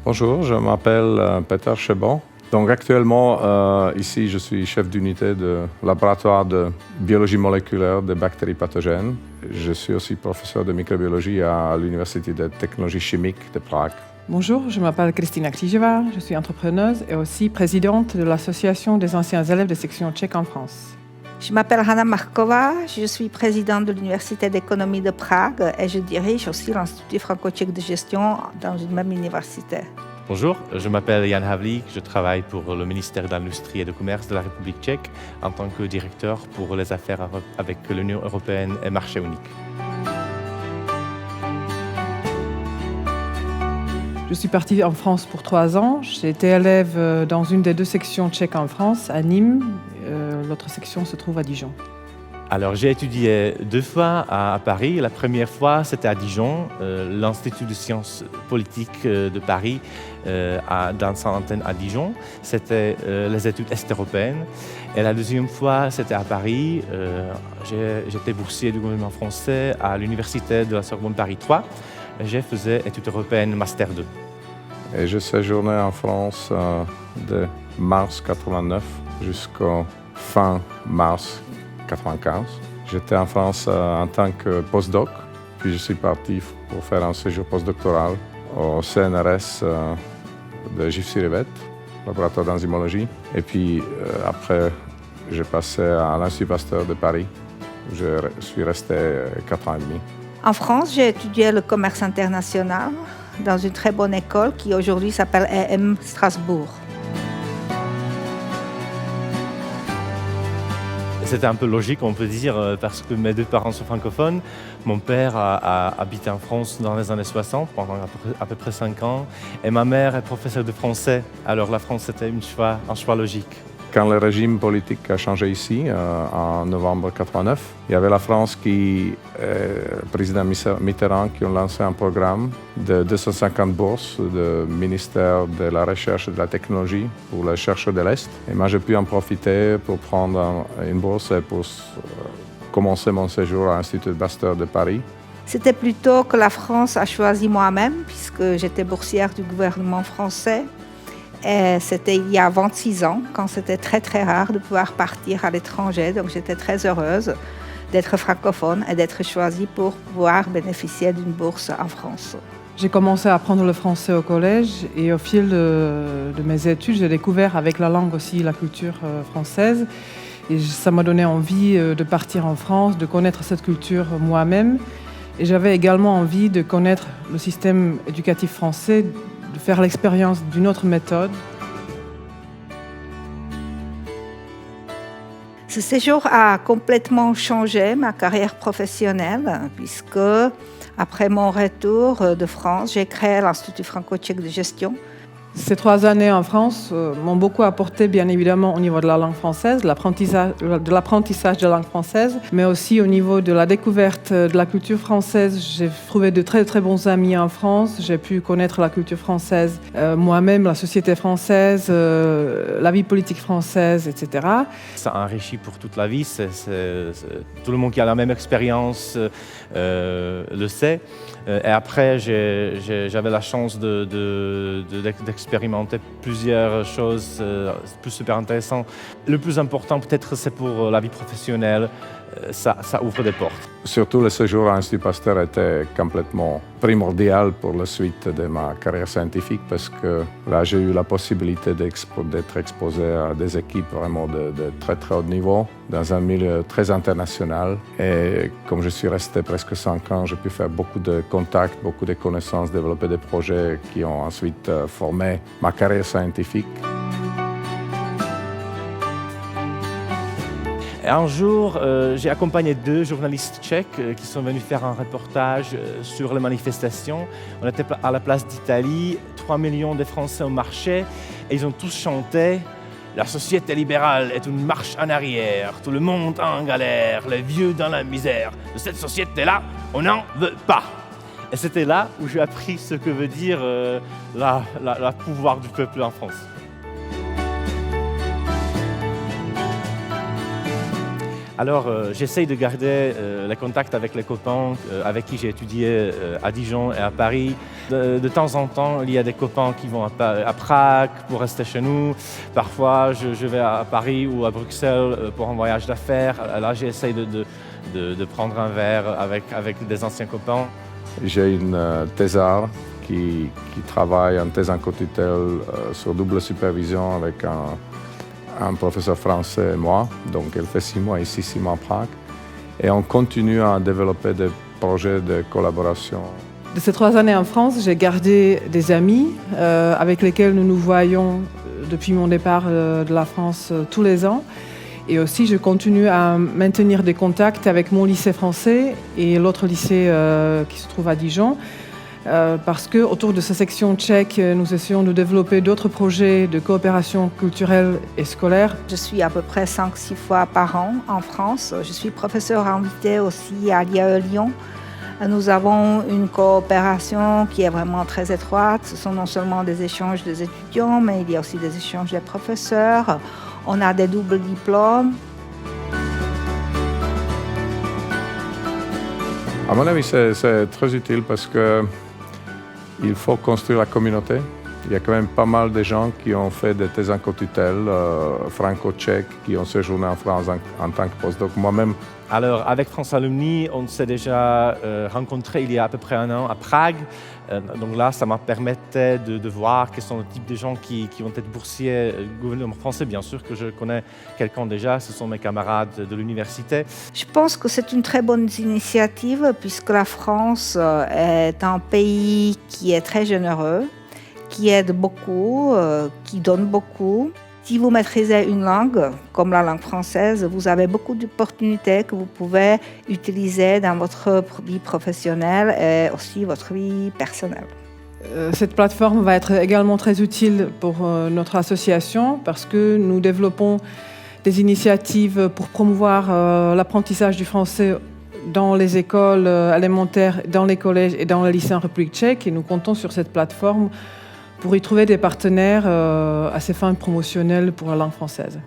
Bonjour, je m'appelle Peter Chebon. Donc actuellement, ici, je suis chef d'unité de laboratoire de biologie moléculaire des bactéries pathogènes. Je suis aussi professeur de microbiologie à l'Université de technologie chimique de Prague. Bonjour, je m'appelle Kristina Křížová, je suis entrepreneuse et aussi présidente de l'Association des anciens élèves de section tchèque en France. Je m'appelle Hanna Marková, je suis présidente de l'Université d'économie de Prague et je dirige aussi l'Institut franco-tchèque de gestion dans une même université. Bonjour, je m'appelle Jan Havlík, je travaille pour le ministère de l'Industrie et du Commerce de la République tchèque en tant que directeur pour les affaires avec l'Union européenne et marché unique. Je suis partie en France pour 3 ans. J'ai été élève dans une des 2 sections tchèques en France, à Nîmes. L'autre section se trouve à Dijon. Alors j'ai étudié 2 fois à Paris. La première fois c'était à Dijon, l'Institut de sciences politiques de Paris dans son antenne à Dijon. C'était les études est-européennes. Et la deuxième fois c'était à Paris. J'étais boursier du gouvernement français à l'Université de la Sorbonne Paris 3. Je faisais études européennes Master 2. Et je séjournais en France de mars 89 jusqu'au fin mars 95. J'étais en France en tant que postdoc, puis je suis parti pour faire un séjour postdoctoral au CNRS de Gif-sur-Yvette, laboratoire d'enzymologie. Et puis après, j'ai passé à l'Institut Pasteur de Paris, où je suis resté 4 ans et demi. En France, j'ai étudié le commerce international dans une très bonne école qui aujourd'hui s'appelle EM Strasbourg. C'était un peu logique, on peut dire, parce que mes 2 parents sont francophones. Mon père a habité en France dans les années 60, pendant à peu près 5 ans. Et ma mère est professeure de français. Alors la France, c'était un choix logique. Quand le régime politique a changé ici, en novembre 89, il y avait la France le président Mitterrand, qui ont lancé un programme de 250 bourses du ministère de la Recherche et de la Technologie pour les chercheurs de l'Est. Et moi, j'ai pu en profiter pour prendre une bourse et pour commencer mon séjour à l'Institut Pasteur de Paris. C'était plutôt que la France a choisi moi-même, puisque j'étais boursière du gouvernement français. Et c'était il y a 26 ans, quand c'était très très rare de pouvoir partir à l'étranger. Donc j'étais très heureuse d'être francophone et d'être choisie pour pouvoir bénéficier d'une bourse en France. J'ai commencé à apprendre le français au collège et au fil de mes études, j'ai découvert avec la langue aussi la culture française. Et ça m'a donné envie de partir en France, de connaître cette culture moi-même. Et j'avais également envie de connaître le système éducatif français, de faire l'expérience d'une autre méthode. Ce séjour a complètement changé ma carrière professionnelle, puisque après mon retour de France, j'ai créé l'Institut franco-tchèque de gestion. Ces 3 années en France m'ont beaucoup apporté, bien évidemment, au niveau de la langue française, de l'apprentissage de la langue française, mais aussi au niveau de la découverte de la culture française. J'ai trouvé de très, très bons amis en France. J'ai pu connaître la culture française, moi-même, la société française, la vie politique française, etc. Ça enrichit pour toute la vie. Tout le monde qui a la même expérience le sait. Et après, j'avais la chance d'expérimenter plusieurs choses plus super intéressantes. Le plus important, peut-être, c'est pour la vie professionnelle. Ça ouvre des portes. Surtout, le séjour à l'Institut Pasteur était complètement primordial pour la suite de ma carrière scientifique parce que là, j'ai eu la possibilité d'être exposé à des équipes vraiment de très très haut niveau dans un milieu très international. Et comme je suis resté presque 5 ans, j'ai pu faire beaucoup de contacts, beaucoup de connaissances, développer des projets qui ont ensuite formé ma carrière scientifique. Et un jour, j'ai accompagné 2 journalistes tchèques qui sont venus faire un reportage sur les manifestations. On était à la place d'Italie, 3 millions de Français au marché, et ils ont tous chanté « La société libérale est une marche en arrière, tout le monde en galère, les vieux dans la misère. De cette société-là, on n'en veut pas !» Et c'était là où j'ai appris ce que veut dire le pouvoir du peuple en France. Alors, j'essaye de garder les contacts avec les copains avec qui j'ai étudié à Dijon et à Paris. De temps en temps, il y a des copains qui vont à Prague pour rester chez nous. Parfois, je vais à Paris ou à Bruxelles pour un voyage d'affaires. Là, j'essaye de prendre un verre avec des anciens copains. J'ai une thésard qui travaille en thèse en co-tutelle sur double supervision avec un professeur français et moi. Donc elle fait 6 mois ici, 6 mois à Prague. Et on continue à développer des projets de collaboration. De ces 3 années en France, j'ai gardé des amis avec lesquels nous nous voyons depuis mon départ de la France tous les ans. Et aussi, je continue à maintenir des contacts avec mon lycée français et l'autre lycée qui se trouve à Dijon. Parce qu'autour de cette section tchèque, nous essayons de développer d'autres projets de coopération culturelle et scolaire. Je suis à peu près 5-6 fois par an en France. Je suis professeure invitée aussi à l'IAE Lyon. Nous avons une coopération qui est vraiment très étroite. Ce sont non seulement des échanges des étudiants, mais il y a aussi des échanges des professeurs. On a des doubles diplômes. À mon avis, c'est très utile parce qu'il faut construire la communauté. Il y a quand même pas mal de gens qui ont fait des thèses en co-tutelle franco-tchèques, qui ont séjourné en France en tant que postdoc. Moi-même. Alors, avec France Alumni, on s'est déjà rencontrés il y a à peu près 1 an à Prague. Donc là, ça m'a permis de voir quels sont les types de gens qui vont être boursiers du gouvernement français. Bien sûr que je connais quelqu'un déjà, ce sont mes camarades de l'université. Je pense que c'est une très bonne initiative puisque la France est un pays qui est très généreux, qui aide beaucoup, qui donne beaucoup. Si vous maîtrisez une langue, comme la langue française, vous avez beaucoup d'opportunités que vous pouvez utiliser dans votre vie professionnelle et aussi votre vie personnelle. Cette plateforme va être également très utile pour notre association parce que nous développons des initiatives pour promouvoir l'apprentissage du français dans les écoles élémentaires, dans les collèges et dans les lycées en République tchèque. Et nous comptons sur cette plateforme pour y trouver des partenaires à ces fins promotionnelles pour la langue française.